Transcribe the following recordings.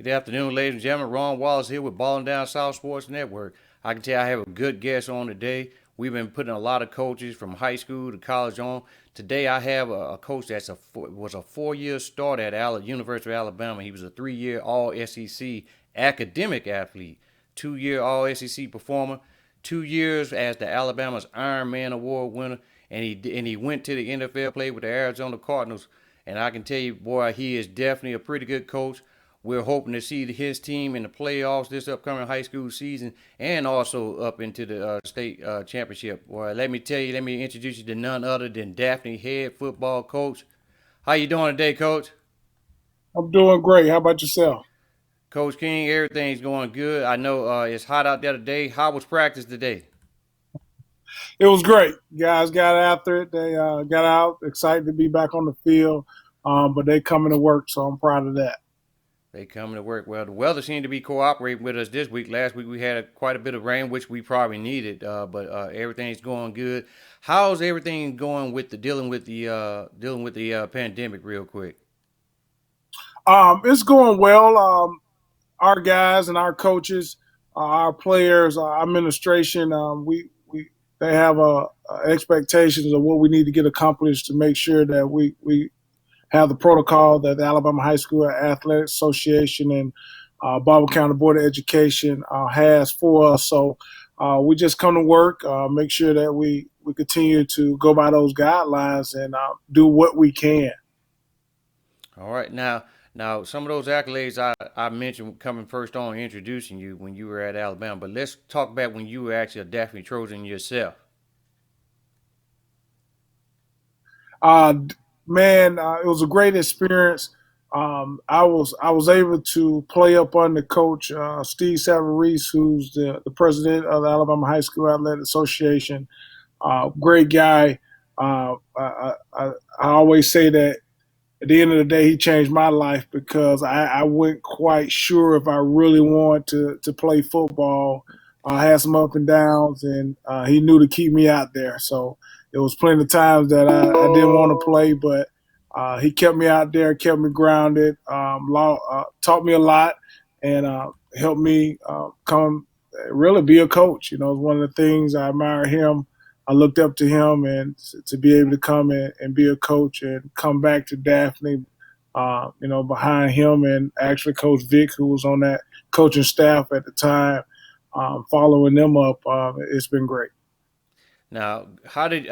Good afternoon, ladies and gentlemen. Ron Wallace here with Balling Down South Sports Network. I can tell you I have a good guest on today. We've been putting a lot of coaches from high school to college on. Today I have a coach was a 4-year starter at University of Alabama. He was a 3-year All SEC academic athlete, 2-year All SEC performer, 2 years as the Alabama's Iron Man Award winner, and he went to the NFL, played with the Arizona Cardinals. And I can tell you, boy, he is definitely a pretty good coach. We're hoping to see his team in the playoffs this upcoming high school season and also up into the state championship. Well, let me introduce you to none other than Daphne, head football coach. How you doing today, Coach? I'm doing great. How about yourself? Coach King, everything's going good. I know it's hot out there today. How was practice today? It was great. Guys got after it. They got out, excited to be back on the field, but they coming to work, so I'm proud of that. They coming to work. Well, the weather seemed to be cooperating with us this week. Last week we had quite a bit of rain, which we probably needed, but everything's going good. How's everything going with the dealing with the pandemic? Real quick. It's going well. Our guys and our coaches, our players, our administration, we they have expectations of what we need to get accomplished to make sure that we have the protocol that the Alabama High School Athletic Association and Barber County Board of Education has for us. So we just come to work, make sure that we continue to go by those guidelines and do what we can. All right, now some of those accolades I mentioned coming first on introducing you when you were at Alabama, but let's talk about when you were actually a Daphne Trojan yourself. Uh, Man, it was a great experience. I was able to play up under Coach Steve Savarese, who's the president of the Alabama High School Athletic Association. Great guy. I always say that at the end of the day, he changed my life because I wasn't quite sure if I really wanted to play football. I had some up and downs, and he knew to keep me out there. So it was plenty of times that I didn't want to play, but he kept me out there, kept me grounded, taught me a lot, and helped me come really be a coach. You know, it's one of the things I admire him. I looked up to him, and to be able to come and be a coach and come back to Daphne, behind him and actually Coach Vic, who was on that coaching staff at the time, following them up. It's been great. Now, how did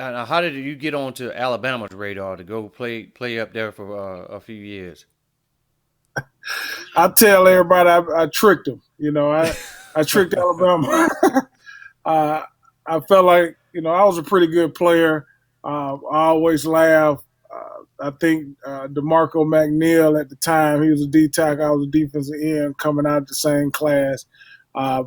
you get onto Alabama's radar to go play up there for a few years? I tell everybody I tricked them. I tricked Alabama. uh, I felt like I was a pretty good player. I always laugh. I think DeMarco McNeil at the time, he was a D tackle. I was a defensive end coming out of the same class. I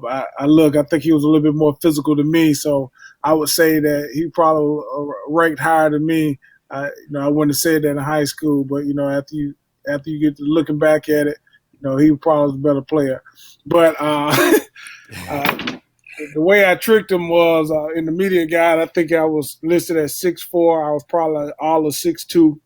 think he was a little bit more physical than me, so I would say that he probably ranked higher than me. I wouldn't have said that in high school, but after you get to looking back at it, he probably was a better player. But uh, the way I tricked him was in the media guide. I think I was listed at 6'4". I was probably all of 6'2".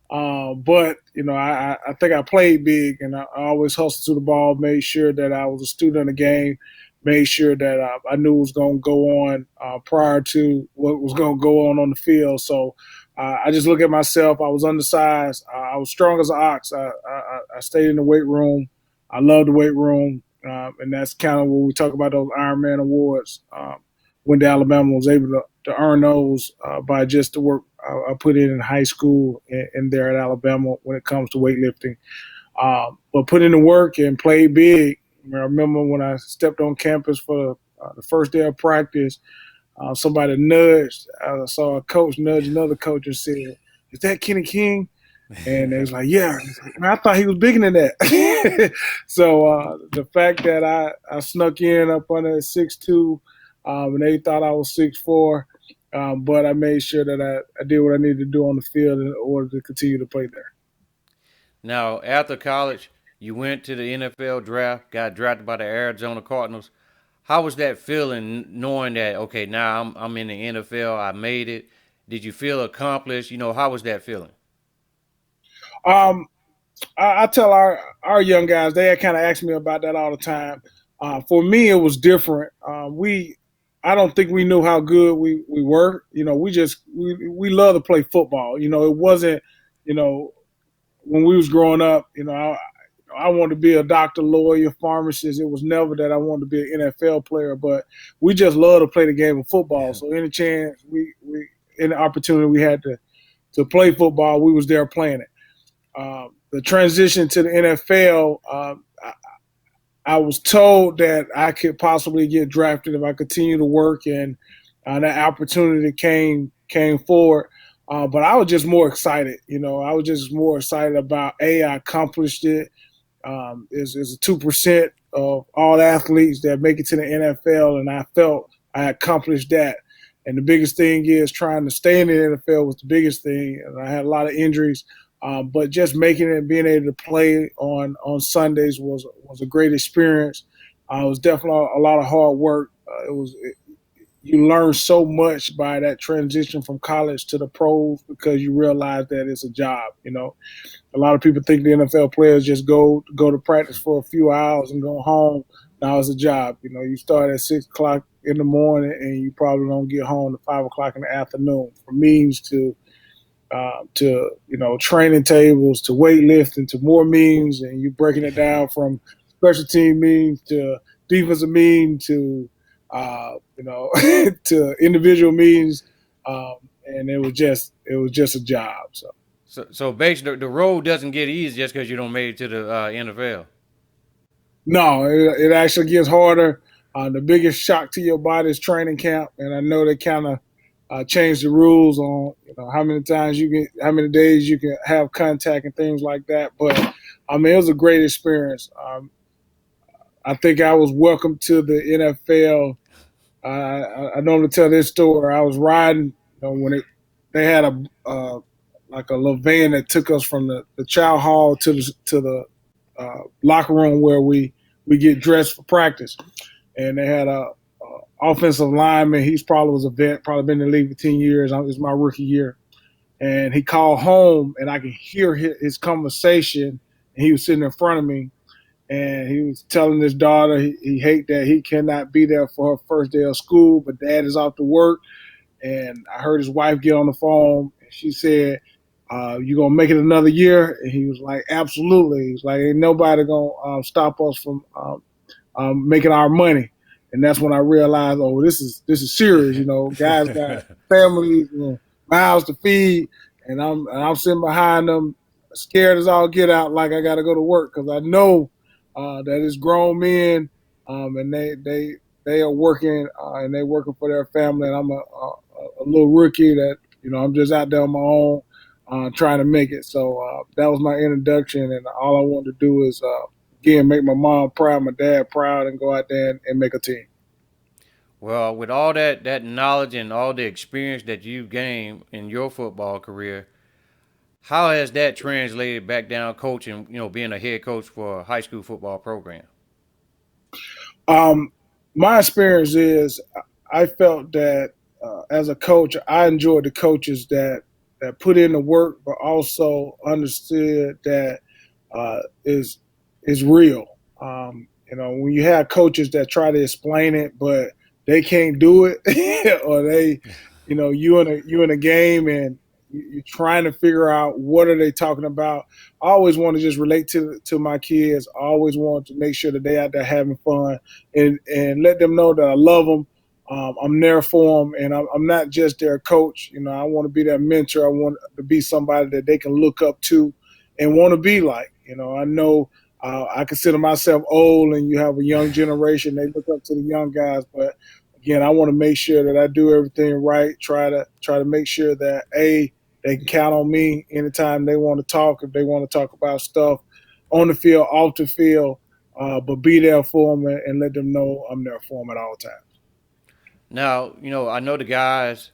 But I think I played big, and I always hustled to the ball. Made sure that I was a student of the game. Made sure that I knew what was going to go on prior to what was going to go on the field. So I just look at myself. I was undersized. I was strong as an ox. I stayed in the weight room. I love the weight room, and that's kind of when we talk about those Ironman awards. When Alabama was able to earn those by just the work I put in high school and there at Alabama when it comes to weightlifting. But put in the work and played big. I remember when I stepped on campus for the first day of practice, somebody nudged. I saw a coach nudge another coach and said, "Is that Kenny King?" And they was like, "Yeah." Man, I thought he was bigger than that. So the fact that I snuck in up under 6'2", and they thought I was 6'4", but I made sure that I did what I needed to do on the field in order to continue to play there. Now, after college, you went to the NFL draft, got drafted by the Arizona Cardinals. How was that feeling knowing that okay, now I'm in the NFL, I made it? Did you feel accomplished? How was that feeling? I tell our young guys, they kind of ask me about that all the time. For me, it was different. I don't think we knew how good we were. We love to play football. It wasn't, you know, when we was growing up, I wanted to be a doctor, lawyer, pharmacist. It was never that I wanted to be an NFL player, but we just love to play the game of football. So any chance any opportunity we had to play football, we was there playing it. The transition to the NFL, I was told that I could possibly get drafted if I continue to work, and that opportunity came forward. But I was just more excited. I was just more excited about I accomplished it. Is 2% of all athletes that make it to the NFL, and I felt I accomplished that. And the biggest thing is trying to stay in the NFL was the biggest thing. And I had a lot of injuries, but just making it and being able to play on Sundays was a great experience. It was definitely a lot of hard work. You learn so much by that transition from college to the pros because you realize that it's a job. A lot of people think the NFL players just go to practice for a few hours and go home. Now it's a job. You start at 6 o'clock in the morning and you probably don't get home to 5 o'clock in the afternoon. From meetings to training tables to weightlifting to more meetings, and you breaking it down from special team meetings to defensive meetings to to individual meetings, and it was just a job. So. So basically, the road doesn't get easy just because you don't make it to the NFL. No, it actually gets harder. The biggest shock to your body is training camp, and I know they kind of changed the rules on how many times how many days you can have contact and things like that. But I mean, it was a great experience. I think I was welcome to the NFL. I normally tell this story. I was riding when they had a like a little van that took us from the chow hall to the locker room where we get dressed for practice, and they had a offensive lineman. He's probably was a vet, probably been in the league for 10 years. It was my rookie year, and he called home, and I could hear his conversation. And he was sitting in front of me, and he was telling his daughter he hate that he cannot be there for her first day of school, but dad is off to work. And I heard his wife get on the phone, and she said, "You gonna make it another year?" And he was like, "Absolutely." He's like, "Ain't nobody gonna stop us from making our money." And that's when I realized, oh, this is serious. Guys got families, mouths to feed, and I'm sitting behind them, scared as all get out, like I got to go to work because I know that it's grown men, and they are working and they working for their family, and I'm a little rookie that I'm just out there on my own. Trying to make it. So that was my introduction, and all I wanted to do is again make my mom proud, my dad proud, and go out there and make a team. Well, with all that knowledge and all the experience that you've gained in your football career, how has that translated back down coaching? Being a head coach for a high school football program. Um, my experience is I felt that as a coach, I enjoyed the coaches that put in the work, but also understood that is real. When you have coaches that try to explain it, but they can't do it, or you in a game and you're trying to figure out what are they talking about. I always want to just relate to my kids. I always want to make sure that they out there having fun and let them know that I love them. I'm there for them, and I'm not just their coach. I want to be their mentor. I want to be somebody that they can look up to and want to be like. I know I consider myself old, and you have a young generation. They look up to the young guys, but again, I want to make sure that I do everything right. Try to make sure that they can count on me anytime they want to talk. If they want to talk about stuff on the field, off the field, but be there for them and let them know I'm there for them at all times. Now, I know the guys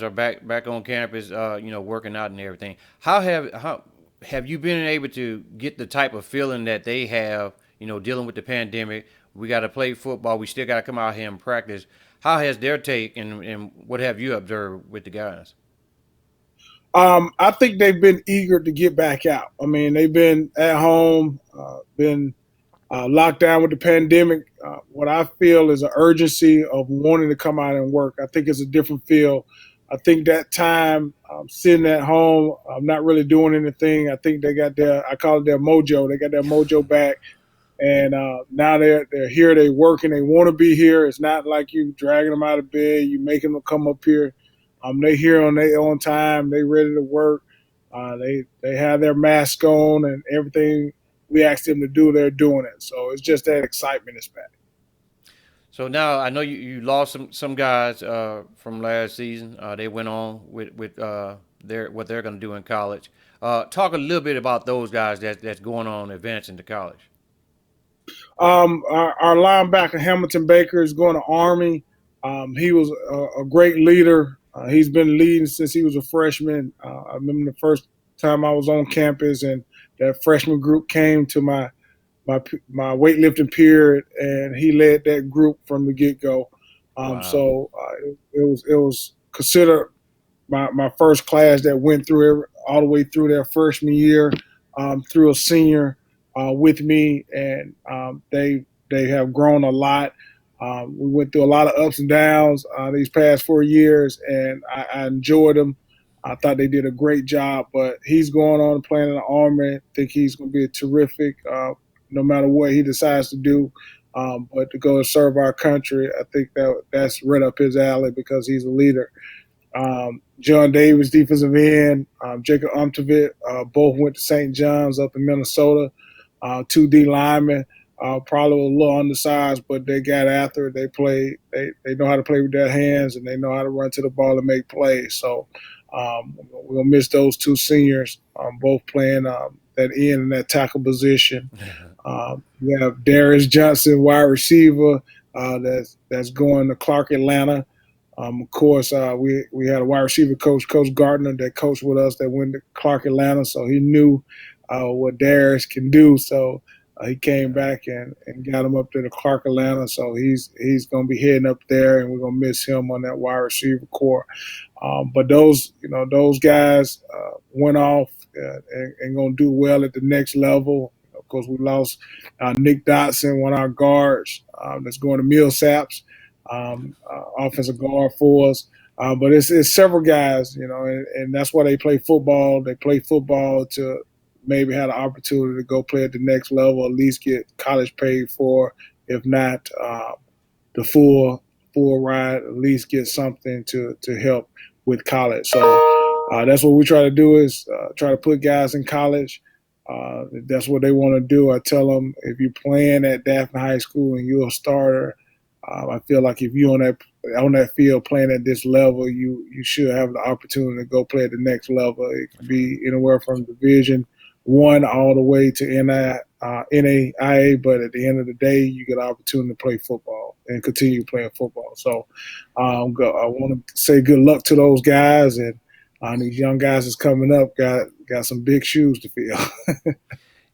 are back on campus, working out and everything. How have you been able to get the type of feeling that they have, dealing with the pandemic? We got to play football. We still got to come out here and practice. How has their take and what have you observed with the guys? I think they've been eager to get back out. I mean, they've been at home, been locked down with the pandemic. What I feel is an urgency of wanting to come out and work. I think it's a different feel. I think that time sitting at home, not really doing anything. I think they got their, I call it their mojo. They got their mojo back, and now they're here. They working. They want to be here. It's not like you dragging them out of bed. You making them come up here. They here on their own time. They ready to work. They have their mask on and everything we asked them to do. They're doing it. So it's just that excitement is back. So now I know you lost some guys from last season. They went on with their what they're going to do in college. Talk a little bit about those guys that's going on advancing to college. Our linebacker Hamilton Baker is going to Army. He was a great leader. He's been leading since he was a freshman. I remember the first time I was on campus and that freshman group came to my weightlifting period, and he led that group from the get go. Wow. So it was considered my first class that went through all the way through their freshman year, through a senior with me, and they have grown a lot. We went through a lot of ups and downs these past 4 years, and I enjoyed them. I thought they did a great job, but he's going on and playing in the Army. I think he's going to be a terrific, no matter what he decides to do. But to go and serve our country, I think that's right up his alley because he's a leader. John Davis, defensive end, Jacob Umtavit, both went to St. John's up in Minnesota. Two D linemen, probably a little undersized, but they got after it. They play. They know how to play with their hands, and they know how to run to the ball and make plays. So we're gonna miss those two seniors, both playing that end and that tackle position. We have Darius Johnson, wide receiver, that's going to Clark Atlanta. Of course, we had a wide receiver coach, Coach Gardner, that coached with us that went to Clark Atlanta, so he knew what Darius can do. So he came back and got him up there to Clark Atlanta. So he's going to be heading up there, and we're going to miss him on that wide receiver core. But those guys went off and going to do well at the next level. Of course, we lost Nick Dotson, one of our guards, that's going to Millsaps, offensive guard for us. But it's several guys, and that's why they play football. They play football to maybe have the opportunity to go play at the next level, at least get college paid for, if not the full ride, at least get something to help with college. So that's what we try to do is try to put guys in college. That's what they want to do. I tell them if you're playing at Daphne High School and you're a starter, I feel like if you're on that field playing at this level, you should have the opportunity to go play at the next level. It can be anywhere from Division 1 all the way to NAIA, but at the end of the day, you get an opportunity to play football and continue playing football. So I want to say good luck to those guys, and these young guys that's coming up got some big shoes to fill.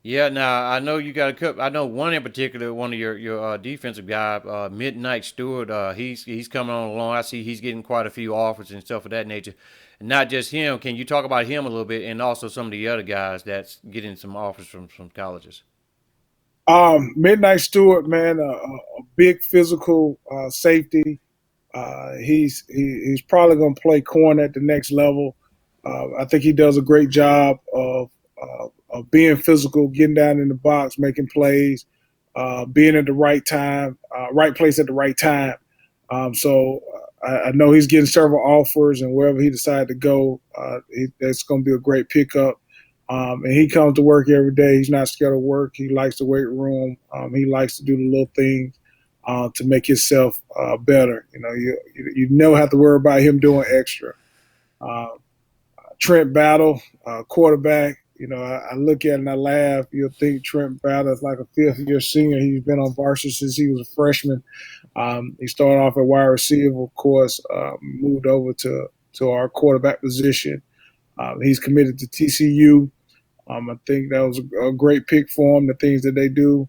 Yeah, now I know you got a couple. I know one in particular, one of your defensive guy, Midnight Stewart. He's coming on along. I see he's getting quite a few offers and stuff of that nature. And not just him. Can you talk about him a little bit, and also some of the other guys that's getting some offers from colleges? Midnight Stewart, man, a big physical safety. He's probably going to play corner at the next level. I think he does a great job of being physical, getting down in the box, making plays, being at the right time, right place at the right time. So I know he's getting several offers, and wherever he decides to go, that's going to be a great pickup. And he comes to work every day. He's not scared of work. He likes the weight room. He likes to do the little things to make himself better. You never have to worry about him doing extra. Uh, Trent Battle, quarterback. I look at it and I laugh. You'll think Trent Battle is like a fifth-year senior. He's been on varsity since he was a freshman. He started off at wide receiver, of course, moved over to our quarterback position. He's committed to TCU. I think that was a great pick for him, the things that they do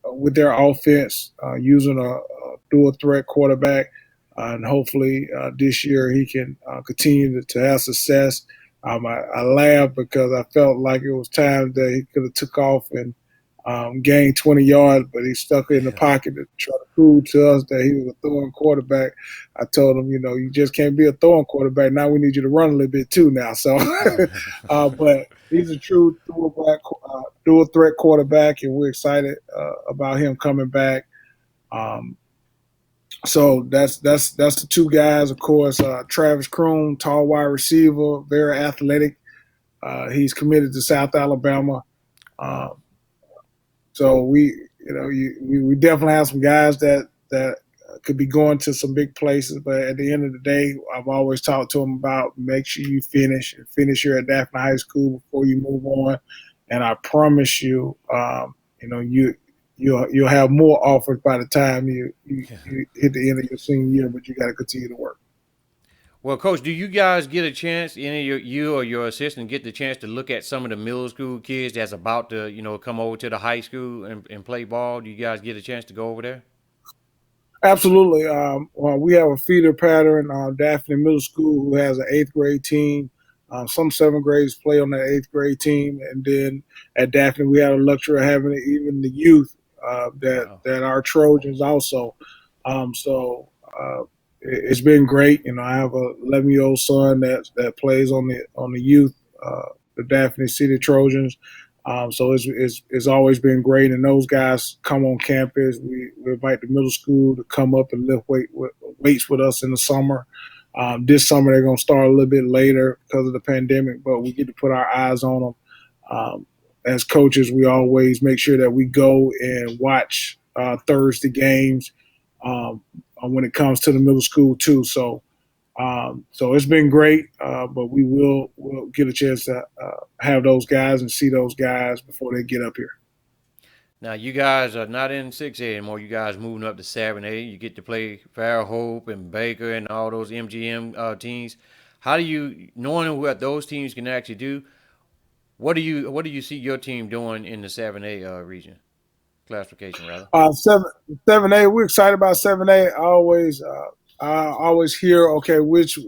with their offense, using a dual threat quarterback. and hopefully this year he can continue to have success. I laughed because I felt like it was time that he could have took off and gained 20 yards, but he stuck it in the pocket to try to prove to us that he was a throwing quarterback. I told him, you just can't be a throwing quarterback. Now we need you to run a little bit too now. So, but he's a true dual threat quarterback, and we're excited about him coming back. Um, so that's the two guys, of course. Travis Kroon, tall wide receiver, very athletic. He's committed to South Alabama. Um, so we definitely have some guys that could be going to some big places. But at the end of the day, I've always talked to them about make sure you finish here at Daphne High School before you move on. And I promise you, you'll have more offers by the time you hit the end of your senior year. But you got to continue to work. Well, Coach, do you guys get a chance, any of you or your assistant get the chance to look at some of the middle school kids that's about to, come over to the high school and play ball? Do you guys get a chance to go over there? Absolutely. Well, we have a feeder pattern, Daphne Middle School, who has an eighth grade team. Some seventh graders play on that eighth grade team, and then at Daphne we had a luxury of having even the youth Wow. that are Trojans also. So it's been great. I have a 11-year-old son that plays on the youth, the Daphne City Trojans. So it's always been great, and those guys come on campus. We invite the middle school to come up and lift weights with us in the summer. This summer they're going to start a little bit later because of the pandemic, but we get to put our eyes on them. As coaches, we always make sure that we go and watch Thursday games when it comes to the middle school too. So it's been great, but we'll get a chance to have those guys and see those guys before they get up here. Now you guys are not in 6A anymore. You guys moving up to 7A. You get to play Fairhope and Baker and all those MGM teams. How do you, knowing what those teams can actually do, what do you see your team doing in the 7A region classification rather? Seven A, we're excited about 7A. I always hear which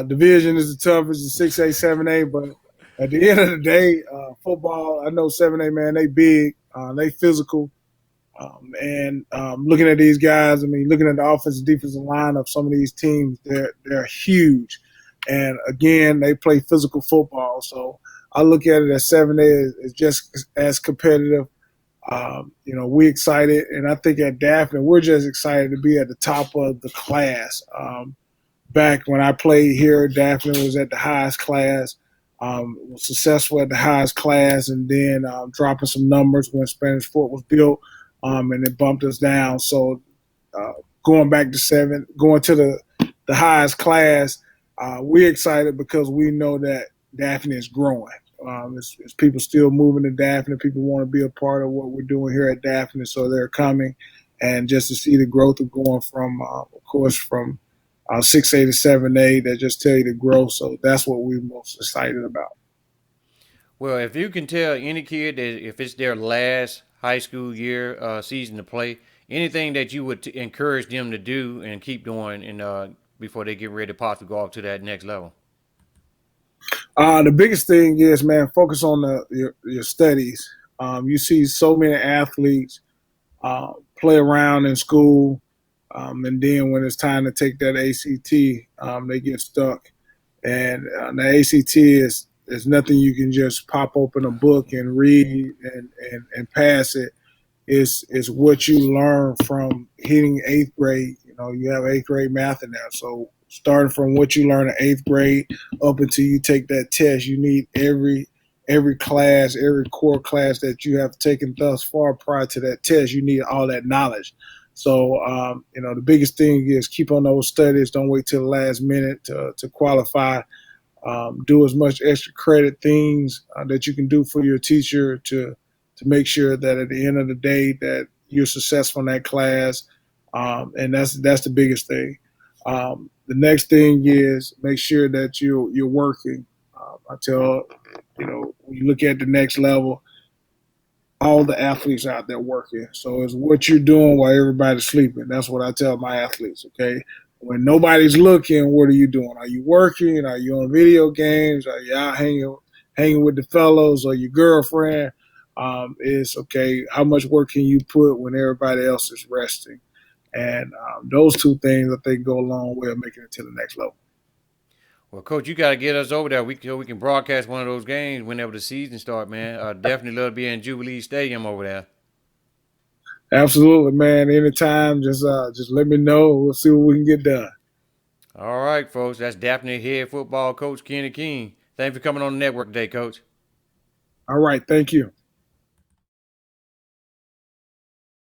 division is the toughest, the 6A, 7A, but at the end of the day, football, I know 7A, man, they big, they physical. And looking at these guys, I mean, looking at the offensive defensive line of some of these teams, they're huge. And again, they play physical football. So I look at it as 7A is just as competitive. We excited, and I think at Daphne, we're just excited to be at the top of the class. Back when I played here, Daphne was at the highest class, was successful at the highest class, and then dropping some numbers when Spanish Fort was built, and it bumped us down. So uh, going back to going to the highest class, we're excited because we know that Daphne is growing. It's people still moving to Daphne. People want to be a part of what we're doing here at Daphne, so they're coming. And just to see the growth of going from, of course, from 6A to 7A, that just tell you the growth. So that's what we're most excited about. Well, if you can tell any kid that if it's their last high school year season to play, anything that you would encourage them to do and keep doing, and before they get ready to possibly go off to that next level. The biggest thing is, man, focus on your studies. You see so many athletes play around in school, and then when it's time to take that ACT, they get stuck. And the ACT is nothing you can just pop open a book and read and pass it. Is what you learn from hitting eighth grade. You have eighth grade math in there. So starting from what you learn in eighth grade up until you take that test, you need every class, every core class that you have taken thus far prior to that test. You need all that knowledge. So the biggest thing is keep on those studies. Don't wait till the last minute to qualify. Do as much extra credit things that you can do for your teacher to make sure that at the end of the day that you're successful in that class, and that's the biggest thing. The next thing is make sure that you're working. I tell when you look at the next level, all the athletes out there working. So it's what you're doing while everybody's sleeping. That's what I tell my athletes. Okay, when nobody's looking, what are you doing? Are you working? Are you on video games? Are you out hanging with the fellows or your girlfriend? It's okay. How much work can you put when everybody else is resting? And those two things, I think, go a long way of making it to the next level. Well, coach, you got to get us over there. So we can broadcast one of those games whenever the season start, man. Definitely love to be in Jubilee Stadium over there. Absolutely, man. Anytime, just let me know. We'll see what we can get done. All right, folks. That's Daphne head football coach Kenny King. Thanks for coming on the network today, coach. All right, thank you.